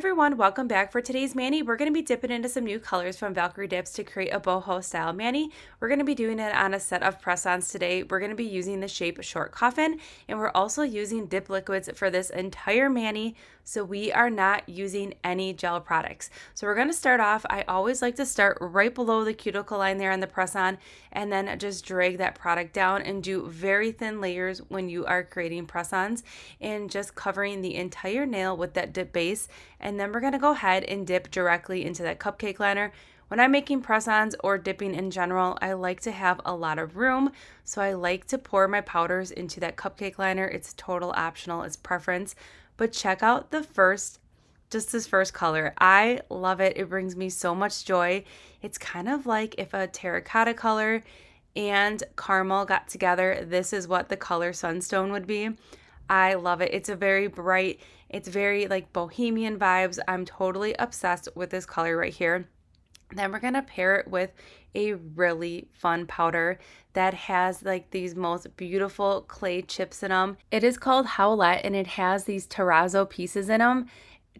everyone, welcome back. For today's mani, we're going to be dipping into some new colors from Valkyrie Dips to create a boho style mani. We're going to be doing it on a set of press-ons today. We're going to be using the shape short coffin, and we're also using dip liquids for this entire mani, so we are not using any gel products. So we're going to start off, I always like to start right below the cuticle line there on the press-on, and then just drag that product down and do very thin layers when you are creating press-ons, and just covering the entire nail with that dip base. And then we're going to go ahead and dip directly into that cupcake liner. When I'm making press-ons or dipping in general, I like to have a lot of room, so I like to pour my powders into that cupcake liner. It's total optional, it's preference. But check out this first color. I love it. It brings me so much joy. It's kind of like if a terracotta color and caramel got together. This is what the color Sunstone would be. I love it. It's a very bright, it's very like bohemian vibes. I'm totally obsessed with this color right here. Then we're going to pair it with a really fun powder that has like these most beautiful clay chips in them. It is called Howlette, and it has these terrazzo pieces in them.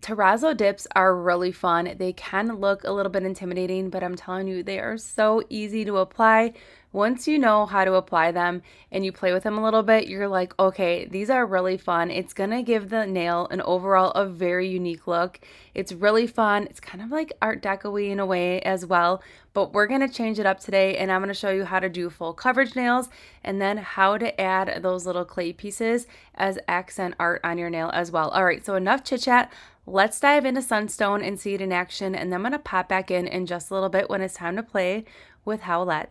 Terrazzo dips are really fun. They can look a little bit intimidating, but I'm telling you, they are so easy to apply. Once you know how to apply them and you play with them a little bit, you're like, okay, these are really fun. It's gonna give the nail an overall a very unique look. It's really fun. It's kind of like Art Deco-y in a way as well, but we're gonna change it up today, and I'm gonna show you how to do full coverage nails and then how to add those little clay pieces as accent art on your nail as well. All right, so enough chit chat. Let's dive into Sunstone and see it in action, and then I'm going to pop back in just a little bit when it's time to play with Howlette.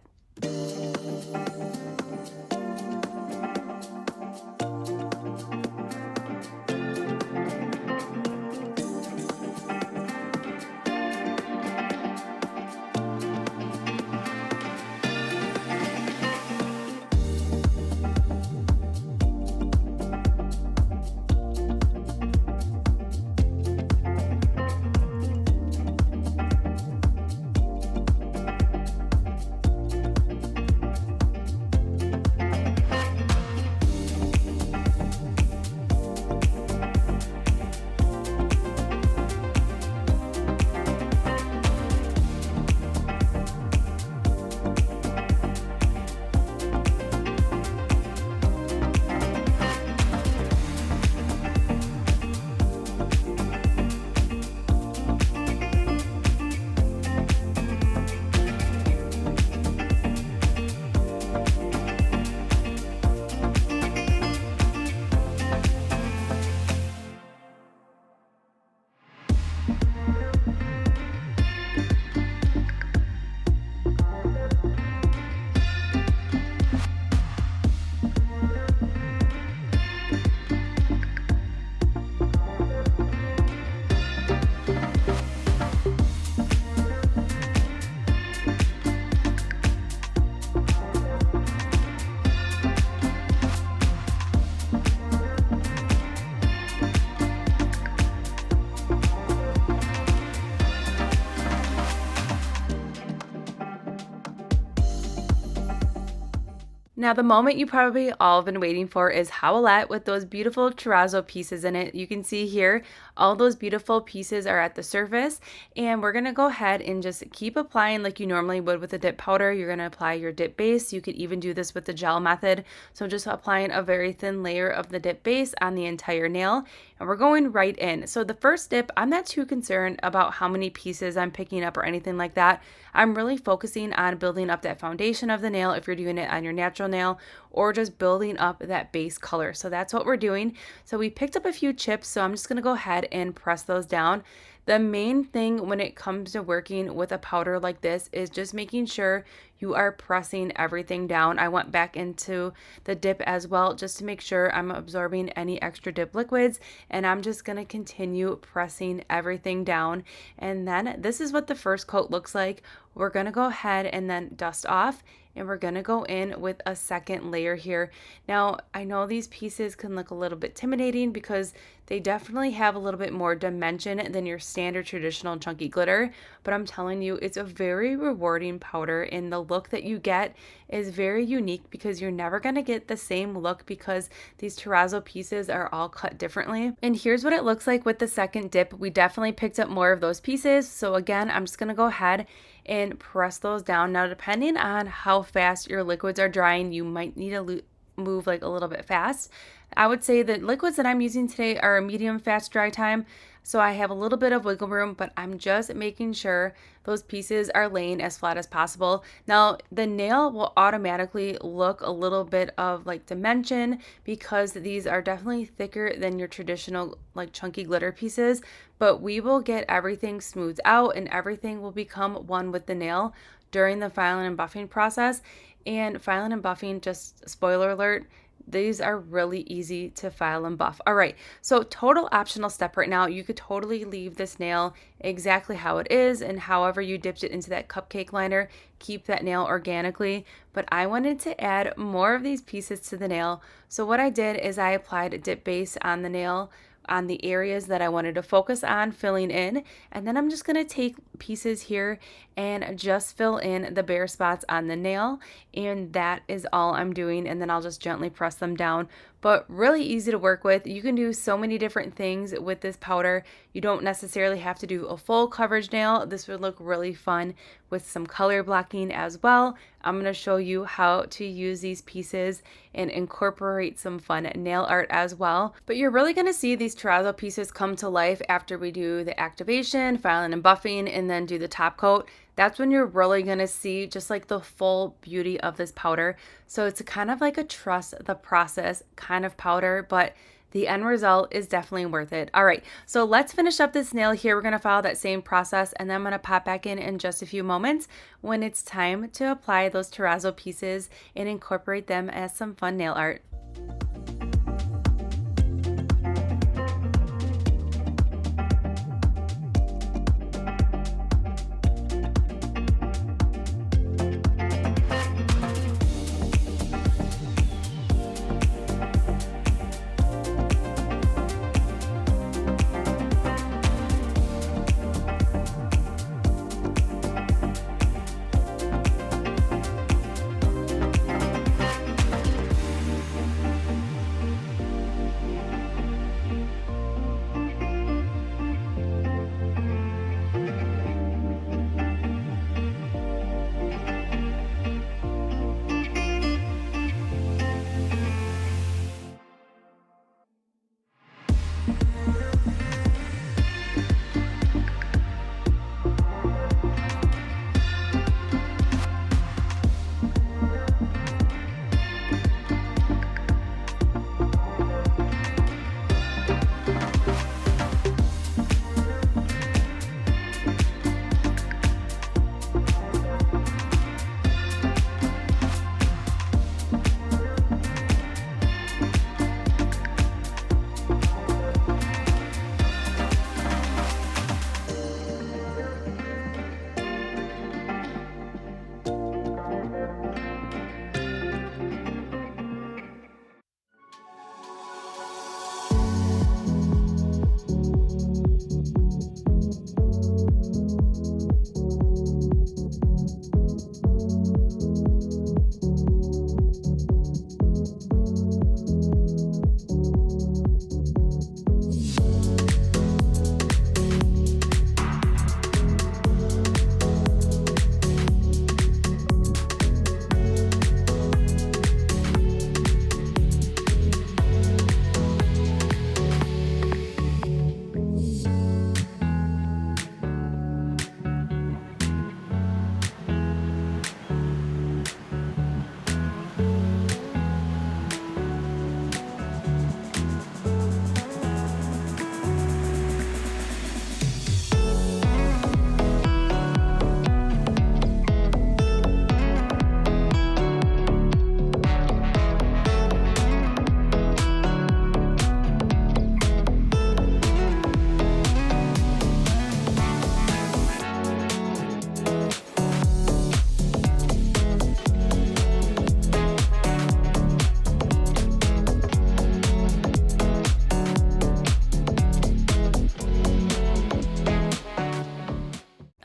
Now, the moment you probably all have been waiting for is Howlette with those beautiful terrazzo pieces in it. You can see here, all those beautiful pieces are at the surface, and we're going to go ahead and just keep applying like you normally would with a dip powder. You're going to apply your dip base. You could even do this with the gel method. So just applying a very thin layer of the dip base on the entire nail, and we're going right in. So the first dip, I'm not too concerned about how many pieces I'm picking up or anything like that. I'm really focusing on building up that foundation of the nail if you're doing it on your natural nail, or just building up that base color. So that's what we're doing. So we picked up a few chips, so I'm just going to go ahead and press those down. The main thing when it comes to working with a powder like this is just making sure you are pressing everything down. I went back into the dip as well just to make sure I'm absorbing any extra dip liquids, and I'm just going to continue pressing everything down. And then this is what the first coat looks like. We're going to go ahead and then dust off and we're going to go in with a second layer here. Now, I know these pieces can look a little bit intimidating because they definitely have a little bit more dimension than your standard traditional chunky glitter, but I'm telling you, it's a very rewarding powder, and the look that you get is very unique because you're never going to get the same look because these terrazzo pieces are all cut differently. And here's what it looks like with the second dip. We definitely picked up more of those pieces. So again, I'm just going to go ahead and press those down. Now, depending on how fast your liquids are drying, you might need to move like a little bit fast. I would say the liquids that I'm using today are a medium fast dry time, so I have a little bit of wiggle room, but I'm just making sure those pieces are laying as flat as possible. Now, the nail will automatically look a little bit of like dimension because these are definitely thicker than your traditional like chunky glitter pieces, but we will get everything smoothed out and everything will become one with the nail during the filing and buffing process. And filing and buffing, just spoiler alert, these are really easy to file and buff. All right, so total optional step right now. You could totally leave this nail exactly how it is, and however you dipped it into that cupcake liner, keep that nail organically. But I wanted to add more of these pieces to the nail. So what I did is I applied a dip base on the nail on the areas that I wanted to focus on filling in, and then I'm just going to take pieces here and just fill in the bare spots on the nail, and that is all I'm doing, and then I'll just gently press them down. But really easy to work with. You can do so many different things with this powder. You don't necessarily have to do a full coverage nail. This would look really fun with some color blocking as well. I'm going to show you how to use these pieces and incorporate some fun nail art as well. But you're really going to see these terrazzo pieces come to life after we do the activation, filing and buffing, and then do the top coat. That's when you're really going to see just like the full beauty of this powder. So it's kind of like a trust the process kind of powder, but the end result is definitely worth it. All right, so let's finish up this nail here. We're going to follow that same process, and then I'm going to pop back in just a few moments when it's time to apply those terrazzo pieces and incorporate them as some fun nail art.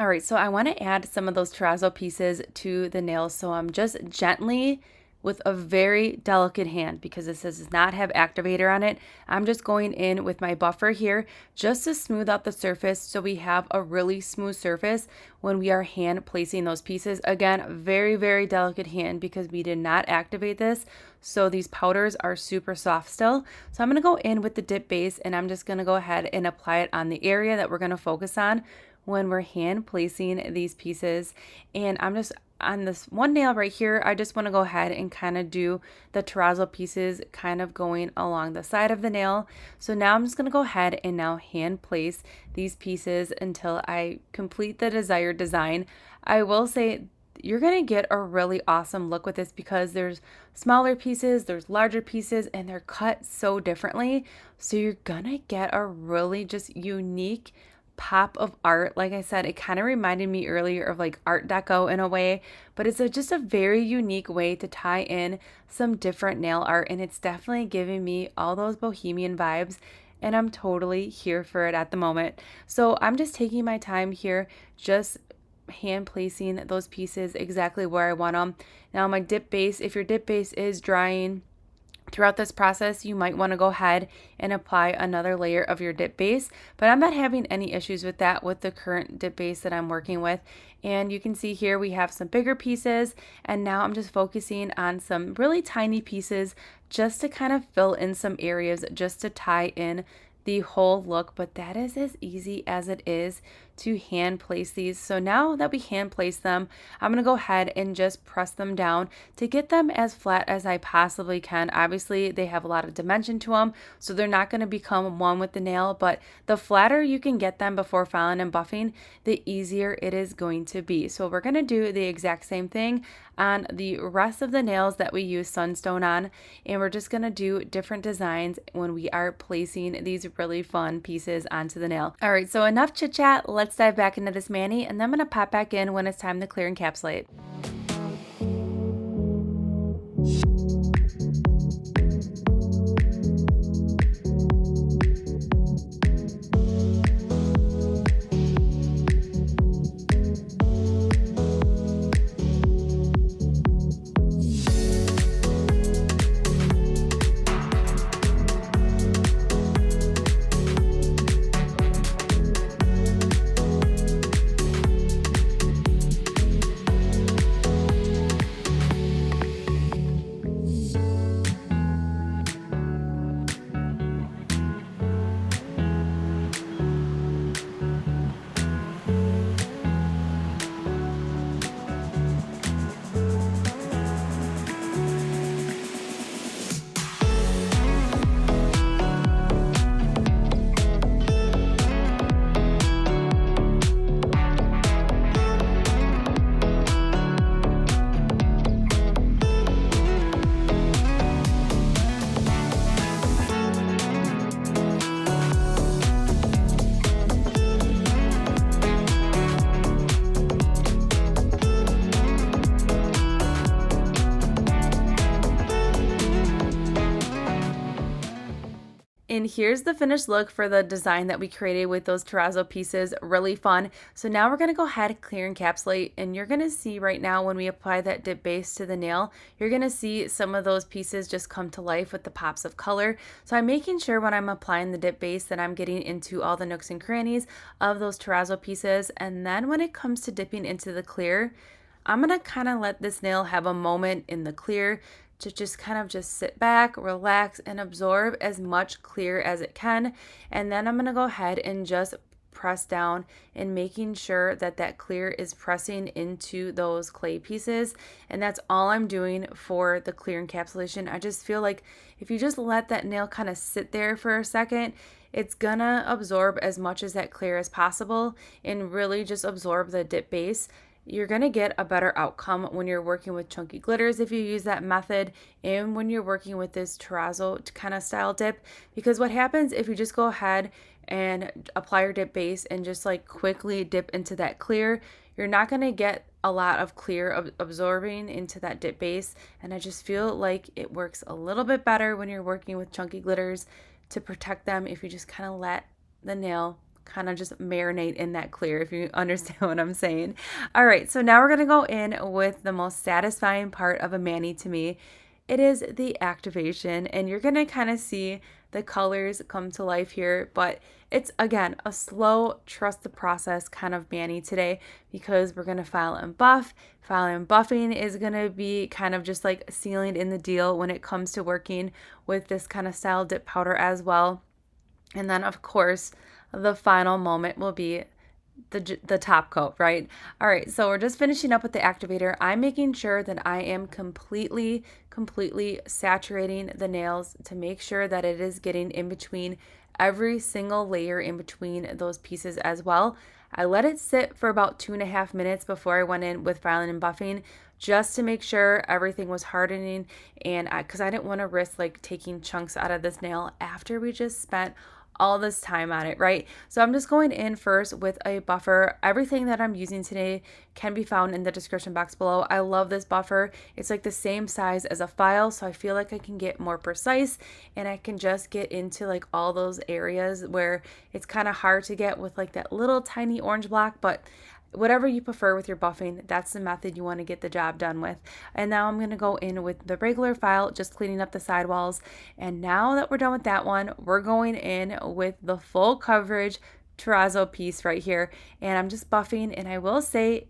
All right, so I want to add some of those terrazzo pieces to the nails. So I'm just gently, with a very delicate hand, because this does not have activator on it, I'm just going in with my buffer here just to smooth out the surface so we have a really smooth surface when we are hand placing those pieces. Again, very, very delicate hand because we did not activate this. So these powders are super soft still. So I'm going to go in with the dip base and I'm just going to go ahead and apply it on the area that we're going to focus on when we're hand placing these pieces. And I'm just on this one nail right here, I just want to go ahead and kind of do the terrazzo pieces kind of going along the side of the nail. So now I'm just going to go ahead and now hand place these pieces until I complete the desired design. I will say you're going to get a really awesome look with this because there's smaller pieces, there's larger pieces, and they're cut so differently. So you're going to get a really just unique pop of art. Like I said, it kind of reminded me earlier of like Art Deco in a way, but it's just a very unique way to tie in some different nail art, and it's definitely giving me all those bohemian vibes, and I'm totally here for it at the moment. So I'm just taking my time here, just hand placing those pieces exactly where I want them. Now my dip base, if your dip base is drying throughout this process, you might want to go ahead and apply another layer of your dip base, but I'm not having any issues with that with the current dip base that I'm working with. And you can see here we have some bigger pieces, and now I'm just focusing on some really tiny pieces just to kind of fill in some areas, just to tie in the whole look. But that is as easy as it is to hand place these. So now that we hand place them, I'm going to go ahead and just press them down to get them as flat as I possibly can. Obviously, they have a lot of dimension to them, so they're not going to become one with the nail, but the flatter you can get them before filing and buffing, the easier it is going to be. So we're going to do the exact same thing on the rest of the nails that we use Sunstone on, and we're just going to do different designs when we are placing these really fun pieces onto the nail. All right, so enough chit chat. Let's dive back into this mani, and then I'm going to pop back in when it's time to clear encapsulate. And here's the finished look for the design that we created with those terrazzo pieces. Really fun. So now we're going to go ahead and clear encapsulate, and you're going to see right now when we apply that dip base to the nail, you're going to see some of those pieces just come to life with the pops of color. So I'm making sure when I'm applying the dip base that I'm getting into all the nooks and crannies of those terrazzo pieces. And then when it comes to dipping into the clear, I'm going to kind of let this nail have a moment in the clear to just kind of just sit back, relax, and absorb as much clear as it can. And then I'm going to go ahead and just press down and making sure that that clear is pressing into those clay pieces. And that's all I'm doing for the clear encapsulation. I just feel like if you just let that nail kind of sit there for a second, it's gonna absorb as much as that clear as possible and really just absorb the dip base. You're going to get a better outcome when you're working with chunky glitters if you use that method, and when you're working with this terrazzo kind of style dip, because what happens if you just go ahead and apply your dip base and just like quickly dip into that clear, you're not going to get a lot of clear absorbing into that dip base. And I just feel like it works a little bit better when you're working with chunky glitters to protect them if you just kind of let the nail kind of just marinate in that clear, if you understand what I'm saying. All right, so now we're going to go in with the most satisfying part of a mani to me. It is the activation, and you're going to kind of see the colors come to life here, but it's, again, a slow, trust the process kind of mani today, because we're going to file and buff. File and buffing is going to be kind of just like sealing in the deal when it comes to working with this kind of style dip powder as well. And then, of course, the final moment will be the top coat, right? All right, so we're just finishing up with the activator. I'm making sure that I am completely saturating the nails to make sure that it is getting in between every single layer in between those pieces as well. I let it sit for about 2.5 minutes before I went in with filing and buffing, just to make sure everything was hardening, and because I didn't want to risk like taking chunks out of this nail after we just spent all this time on it, right? So I'm just going in first with a buffer. Everything that I'm using today can be found in the description box below. I love this buffer. It's like the same size as a file, so I feel like I can get more precise, and I can just get into like all those areas where it's kind of hard to get with like that little tiny orange block. But whatever you prefer with your buffing, that's the method you want to get the job done with. And now I'm going to go in with the regular file, just cleaning up the sidewalls. And now that we're done with that one, we're going in with the full coverage terrazzo piece right here. And I'm just buffing, and I will say,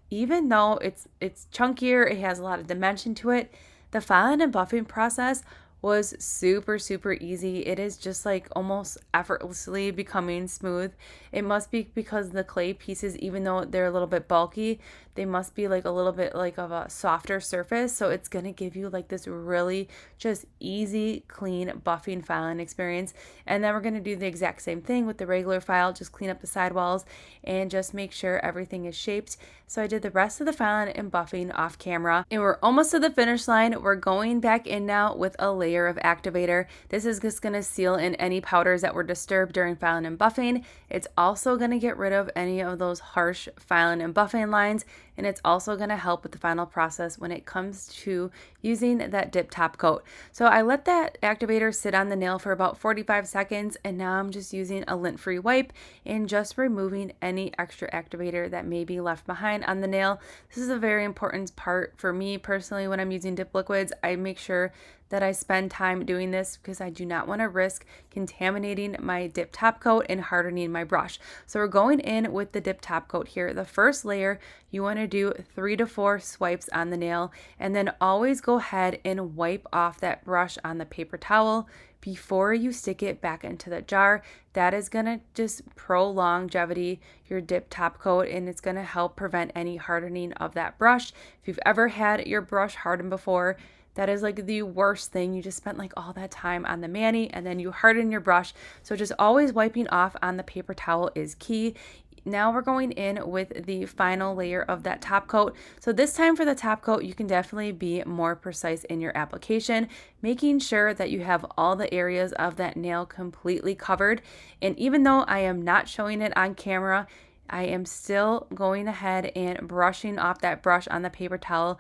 even though it's chunkier, it has a lot of dimension to it, the filing and buffing process was super easy. It is just like almost effortlessly becoming smooth. It must be because the clay pieces, even though they're a little bit bulky, they must be like a little bit like of a softer surface, so it's going to give you like this really just easy, clean buffing filing experience. And then we're going to do the exact same thing with the regular file, just clean up the sidewalls and just make sure everything is shaped. So I did the rest of the filing and buffing off camera, and we're almost to the finish line. We're going back in now with a layer of activator. This is just going to seal in any powders that were disturbed during filing and buffing. It's also going to get rid of any of those harsh filing and buffing lines, and it's also going to help with the final process when it comes to using that dip top coat. So I let that activator sit on the nail for about 45 seconds, and now I'm just using a lint-free wipe and just removing any extra activator that may be left behind on the nail. This is a very important part for me personally when I'm using dip liquids. I make sure that I spend time doing this because I do not want to risk contaminating my dip top coat and hardening my brush. So we're going in with the dip top coat here. The first layer, you want to do 3 to 4 swipes on the nail, and then always go ahead and wipe off that brush on the paper towel before you stick it back into the jar. That is going to just prolong longevity your dip top coat, and it's going to help prevent any hardening of that brush. If you've ever had your brush hardened before, that is like the worst thing. You just spent like all that time on the mani and then you harden your brush. So just always wiping off on the paper towel is key. Now we're going in with the final layer of that top coat. So this time for the top coat, you can definitely be more precise in your application, making sure that you have all the areas of that nail completely covered. And even though I am not showing it on camera, I am still going ahead and brushing off that brush on the paper towel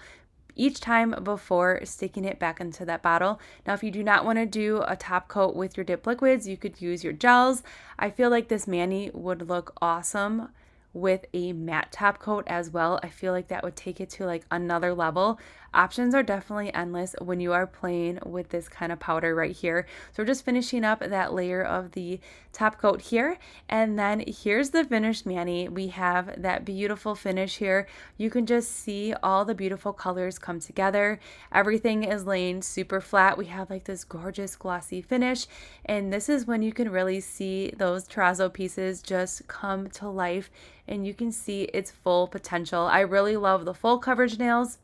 each time before sticking it back into that bottle. Now, if you do not want to do a top coat with your dip liquids, you could use your gels. I feel like this mani would look awesome with a matte top coat as well. I feel like that would take it to like another level. Options are definitely endless when you are playing with this kind of powder right here. So we're just finishing up that layer of the top coat here, and then here's the finished mani. We have that beautiful finish here. You can just see all the beautiful colors come together. Everything is laying super flat. We have like this gorgeous glossy finish, and this is when you can really see those terrazzo pieces just come to life and you can see its full potential. I really love the full coverage nails.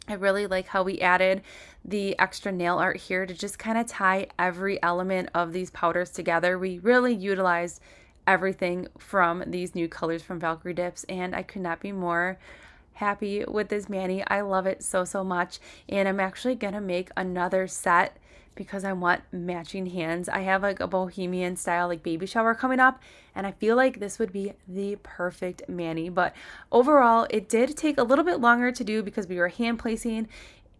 I really like how we added the extra nail art here to just kind of tie every element of these powders together. We really utilized everything from these new colors from Valkyrie Dips, and I could not be more happy with this mani. I love it so much, and I'm actually gonna make another set because I want matching hands. I have like a bohemian style like baby shower coming up, and I feel like this would be the perfect mani. But overall, it did take a little bit longer to do because we were hand placing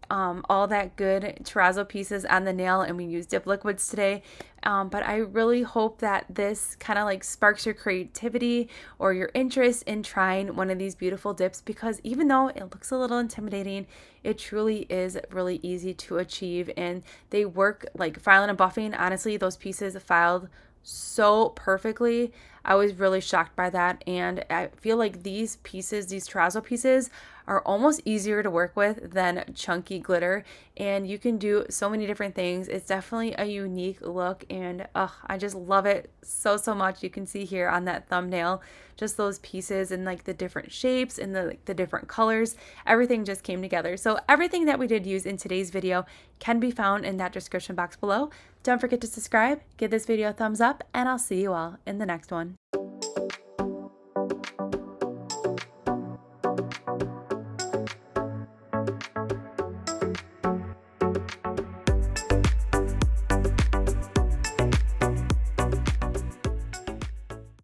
all that good terrazzo pieces on the nail, and we used dip liquids today. But I really hope that this kind of like sparks your creativity or your interest in trying one of these beautiful dips, because even though it looks a little intimidating, it truly is really easy to achieve, and they work like filing and buffing. Honestly, those pieces filed so perfectly. I was really shocked by that, and I feel like these pieces, these terrazzo pieces, are almost easier to work with than chunky glitter, and you can do so many different things. It's definitely a unique look, and I just love it so much. You can see here on that thumbnail just those pieces and like the different shapes and the different colors. Everything just came together. So everything that we did use in today's video can be found in that description box below. Don't forget to subscribe, give this video a thumbs up, and I'll see you all in the next one.